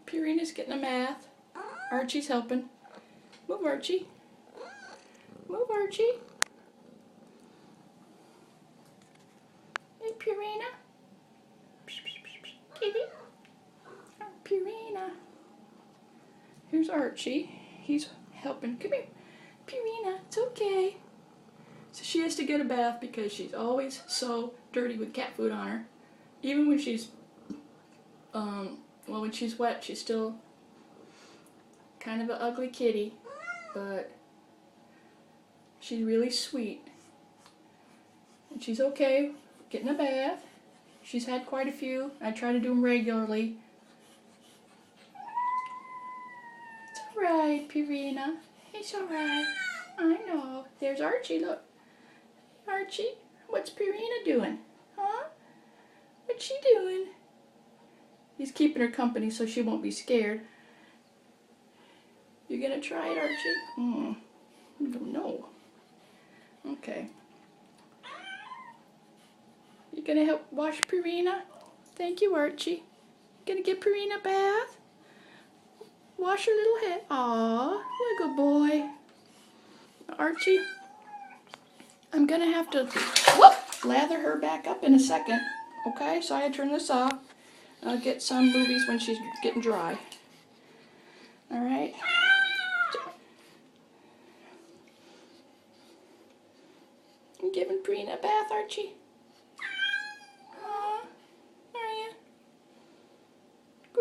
Purina's getting a bath. Archie's helping. Move, Archie. Move, Archie. Hey, Purina. Kitty. Oh, Purina. Here's Archie. He's helping. Come here. Purina, it's okay. So she has to get a bath because she's always so dirty with cat food on her. Even when she's, when she's wet, she's still kind of an ugly kitty, but she's really sweet. And she's okay getting a bath. She's had quite a few. I try to do them regularly. It's alright, Purina. It's alright. I know. There's Archie, look. Archie, what's Purina doing? Huh? What's she doing? He's keeping her company so she won't be scared. You gonna try it, Archie? I don't know. Okay. You gonna help wash Purina? Thank you, Archie. Gonna give Purina a bath? Wash her little head. Aw, what a good boy. Archie, I'm gonna have to lather her back up in a second. Okay, so I had to turn this off. I'll get some movies when she's getting dry. Alright. You giving Purina a bath, Archie?